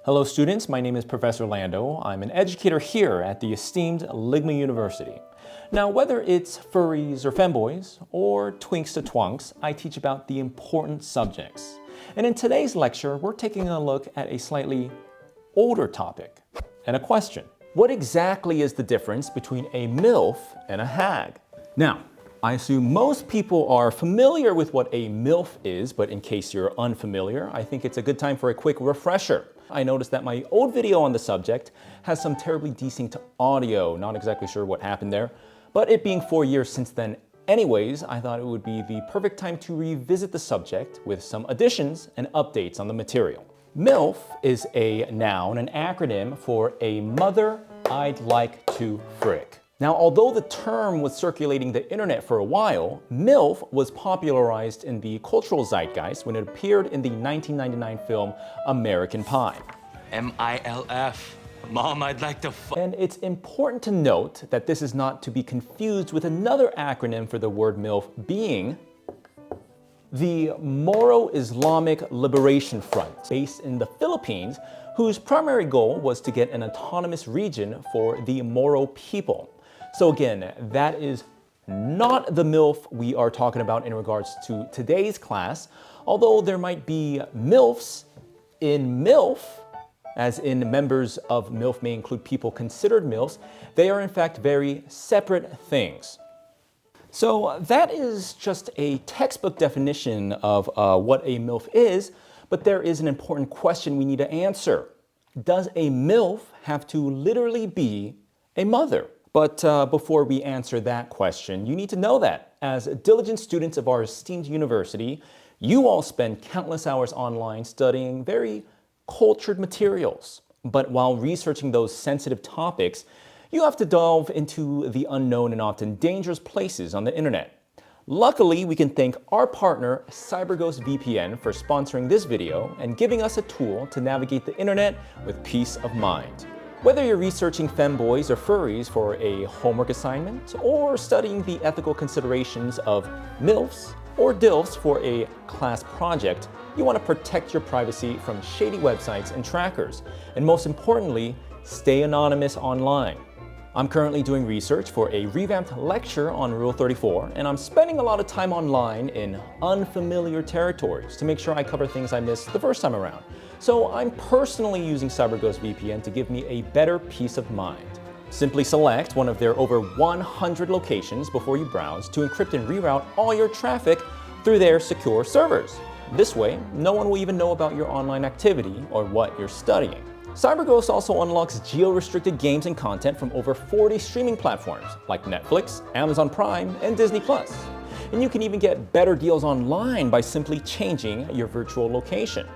Hello students, my name is Professor Lando. I'm an educator here at the esteemed Ligma University. Now whether it's furries or femboys, or twinks to twunks, I teach about the important subjects. And in today's lecture, we're taking a look at a slightly older topic and a question. What exactly is the difference between a MILF and a hag? Now, I assume most people are familiar with what a MILF is, but in case you're unfamiliar, I think it's a good time for a quick refresher. I noticed that my old video on the subject has some terribly desynced audio, not exactly sure what happened there, but it being 4 years since then anyways, I thought it would be the perfect time to revisit the subject with some additions and updates on the material. MILF is a noun, an acronym for a mother I'd like to frick. Now, although the term was circulating the internet for a while, MILF was popularized in the cultural zeitgeist when it appeared in the 1999 film American Pie. MILF. Mom, I'd like to And it's important to note that this is not to be confused with another acronym for the word MILF being the Moro Islamic Liberation Front, based in the Philippines, whose primary goal was to get an autonomous region for the Moro people. So again, that is not the MILF we are talking about in regards to today's class, although there might be MILFs in MILF, as in members of MILF may include people considered MILFs. They are in fact very separate things. So that is just a textbook definition of what a MILF is, but there is an important question we need to answer. Does a MILF have to literally be a mother? But before we answer that question, you need to know that as diligent students of our esteemed university, you all spend countless hours online studying very cultured materials. But while researching those sensitive topics, you have to delve into the unknown and often dangerous places on the internet. Luckily, we can thank our partner, CyberGhost VPN, for sponsoring this video and giving us a tool to navigate the internet with peace of mind. Whether you're researching femboys or furries for a homework assignment, or studying the ethical considerations of MILFs or DILFs for a class project, you want to protect your privacy from shady websites and trackers, and most importantly, stay anonymous online. I'm currently doing research for a revamped lecture on Rule 34, and I'm spending a lot of time online in unfamiliar territories to make sure I cover things I missed the first time around. So I'm personally using CyberGhost VPN to give me a better peace of mind. Simply select one of their over 100 locations before you browse to encrypt and reroute all your traffic through their secure servers. This way, no one will even know about your online activity or what you're studying. CyberGhost also unlocks geo-restricted games and content from over 40 streaming platforms like Netflix, Amazon Prime, and Disney+. And you can even get better deals online by simply changing your virtual location.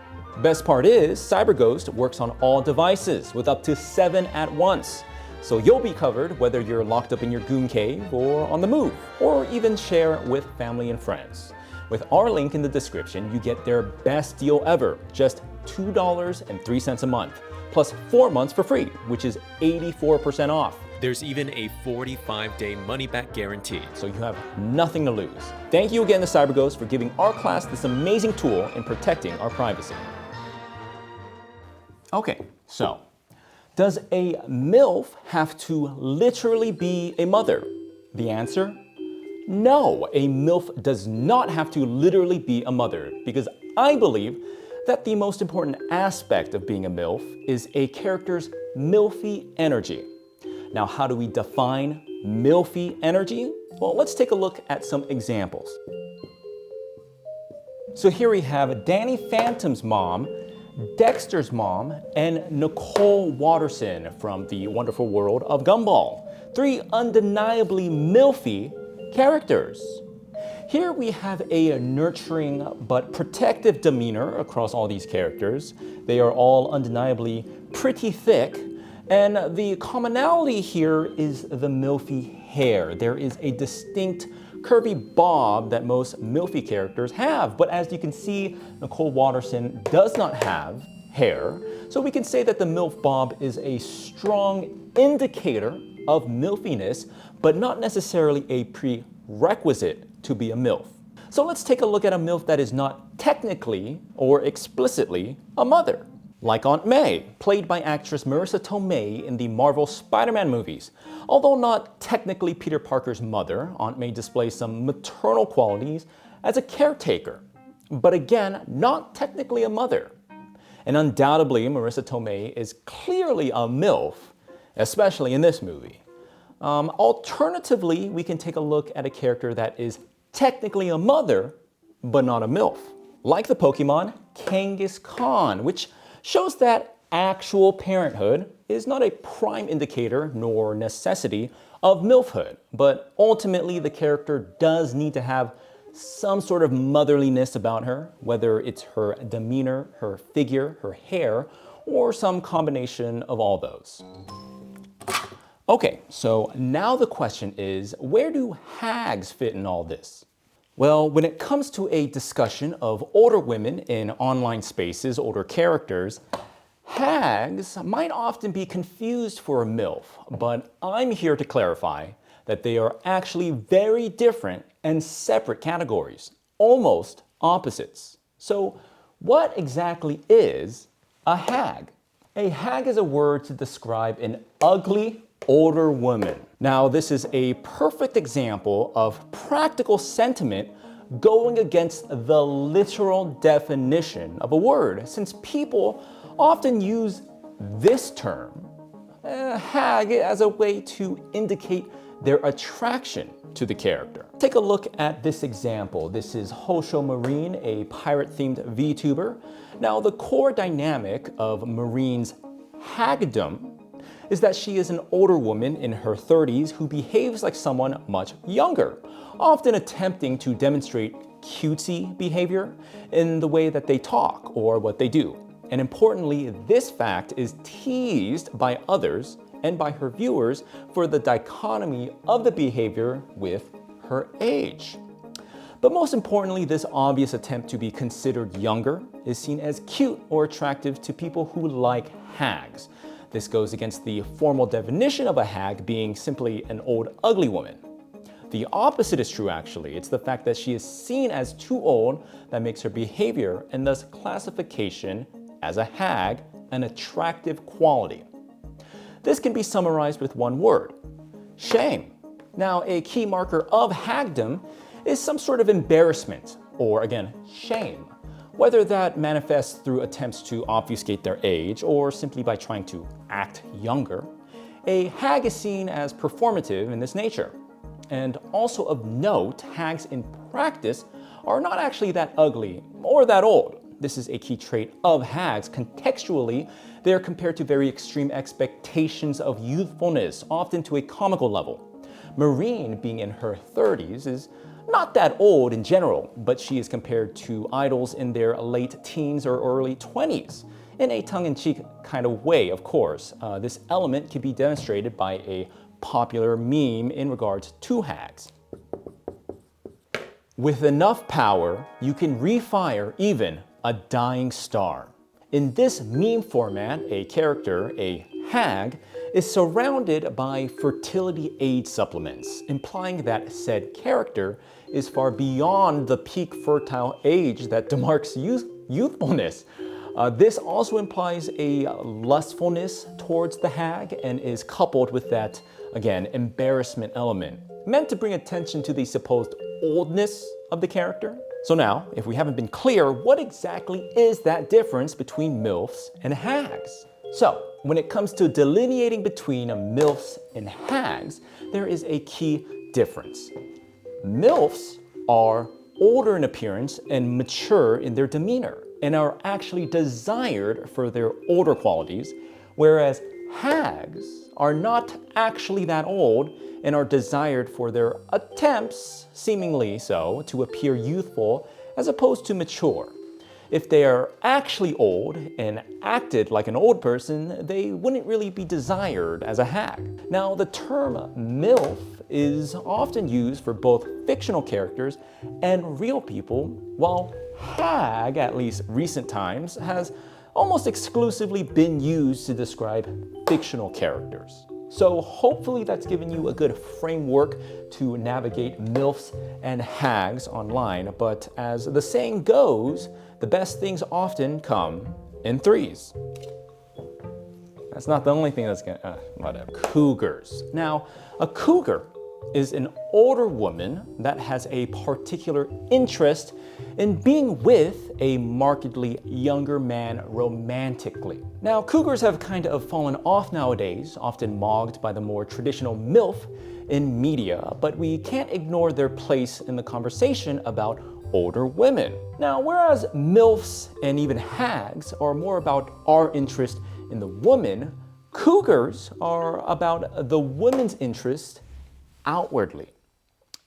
Best part is, CyberGhost works on all devices with up to 7 at once. So you'll be covered whether you're locked up in your goon cave or on the move, or even share with family and friends. With our link in the description, you get their best deal ever, just $2.03 a month, plus 4 months for free, which is 84% off. There's even a 45-day money-back guarantee. So you have nothing to lose. Thank you again to CyberGhost for giving our class this amazing tool in protecting our privacy. Okay, so does a MILF have to literally be a mother? The answer? No, a MILF does not have to literally be a mother, because I believe that the most important aspect of being a MILF is a character's MILFy energy. Now, how do we define MILFy energy? Well, let's take a look at some examples. So here we have Danny Phantom's mom, Dexter's mom, and Nicole Watterson from the wonderful world of Gumball. 3 undeniably MILFy characters. Here we have a nurturing but protective demeanor across all these characters. They are all undeniably pretty thick, and the commonality here is the MILFy hair. There is a distinct curvy bob that most MILFy characters have, but as you can see, Nicole Watterson does not have hair, so we can say that the MILF bob is a strong indicator of MILFiness, but not necessarily a prerequisite to be a MILF. So let's take a look at a MILF that is not technically or explicitly a mother. like Aunt May, played by actress Marissa Tomei in the Marvel Spider-Man movies. Although not technically Peter Parker's mother, Aunt May displays some maternal qualities as a caretaker, but again, not technically a mother. And undoubtedly, Marissa Tomei is clearly a MILF, especially in this movie. Alternatively, we can take a look at a character that is technically a mother, but not a MILF, like the Pokemon Kangaskhan, which shows that actual parenthood is not a prime indicator nor necessity of MILFhood, but ultimately the character does need to have some sort of motherliness about her, whether it's her demeanor, her figure, her hair, or some combination of all those. Okay, so now the question is, where do hags fit in all this? Well, when it comes to a discussion of older women in online spaces, older characters, hags might often be confused for a MILF, but I'm here to clarify that they are actually very different and separate categories, almost opposites. So what exactly is a hag? A hag is a word to describe an ugly, older woman. Now, this is a perfect example of practical sentiment going against the literal definition of a word, since people often use this term, hag, as a way to indicate their attraction to the character. Take a look at this example. This is Hosho Marine, a pirate-themed VTuber. Now, the core dynamic of Marine's hagdom is that she is an older woman in her 30s who behaves like someone much younger, often attempting to demonstrate cutesy behavior in the way that they talk or what they do. And importantly, this fact is teased by others and by her viewers for the dichotomy of the behavior with her age. But most importantly, this obvious attempt to be considered younger is seen as cute or attractive to people who like hags. This goes against the formal definition of a hag being simply an old, ugly woman. The opposite is true, actually. It's the fact that she is seen as too old that makes her behavior and thus classification as a hag an attractive quality. This can be summarized with one word: shame. Now, a key marker of hagdom is some sort of embarrassment, or again, shame. Whether that manifests through attempts to obfuscate their age or simply by trying to act younger, a hag is seen as performative in this nature. And also of note, hags in practice are not actually that ugly or that old. This is a key trait of hags. Contextually, they are compared to very extreme expectations of youthfulness, often to a comical level. Marine, being in her 30s, is not that old in general, but she is compared to idols in their late teens or early 20s. In a tongue-in-cheek kind of way, of course. This element can be demonstrated by a popular meme in regards to hags. With enough power, you can refire even a dying star. In this meme format, a character, a hag, is surrounded by fertility aid supplements, implying that said character is far beyond the peak fertile age that demarks youthfulness. This also implies a lustfulness towards the hag and is coupled with that, again, embarrassment element, meant to bring attention to the supposed oldness of the character. So now, if we haven't been clear, what exactly is that difference between MILFs and hags? So, when it comes to delineating between MILFs and hags, there is a key difference. MILFs are older in appearance and mature in their demeanor, and are actually desired for their older qualities, whereas hags are not actually that old and are desired for their attempts, seemingly so, to appear youthful as opposed to mature. If they are actually old and acted like an old person, they wouldn't really be desired as a hag. Now, the term MILF is often used for both fictional characters and real people, while hag, at least recent times, has almost exclusively been used to describe fictional characters. So hopefully that's given you a good framework to navigate MILFs and hags online, but as the saying goes, the best things often come in threes. That's not the only thing that's gonna, whatever. Cougars. Now, a cougar is an older woman that has a particular interest in being with a markedly younger man romantically. Now, cougars have kind of fallen off nowadays, often mocked by the more traditional MILF in media, but we can't ignore their place in the conversation about older women. Now, whereas MILFs and even hags are more about our interest in the woman, cougars are about the woman's interest outwardly.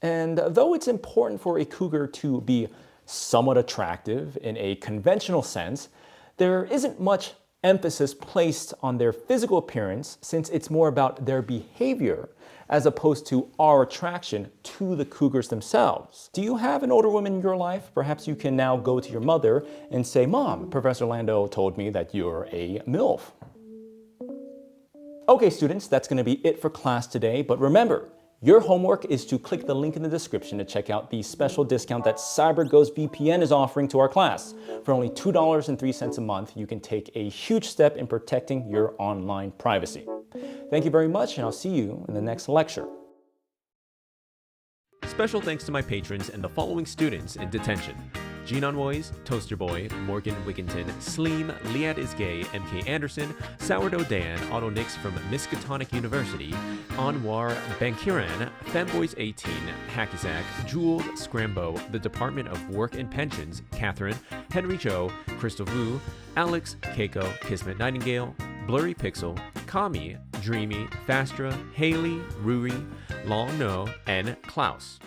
And though it's important for a cougar to be somewhat attractive in a conventional sense, there isn't much emphasis placed on their physical appearance since it's more about their behavior as opposed to our attraction to the cougars themselves. Do you have an older woman in your life? Perhaps you can now go to your mother and say, "Mom, Professor Lando told me that you're a MILF." Okay, students, that's going to be it for class today, but remember, your homework is to click the link in the description to check out the special discount that CyberGhost VPN is offering to our class. For only $2.03 a month, you can take a huge step in protecting your online privacy. Thank you very much, and I'll see you in the next lecture. Special thanks to my patrons and the following students in detention: Gene Envoys, Toaster Boy, Morgan Wigginton, Sleem, Liad is Gay, MK Anderson, Sourdough Dan, Otto Nix from Miskatonic University, Anwar Bankiran, Femboys 18, Hackazak, Jewel, Scrambo, the Department of Work and Pensions, Catherine, Henry Cho, Crystal Vu, Alex, Keiko, Kismet Nightingale, Blurry Pixel, Kami, Dreamy, Fastra, Haley, Ruri, Long No, and Klaus.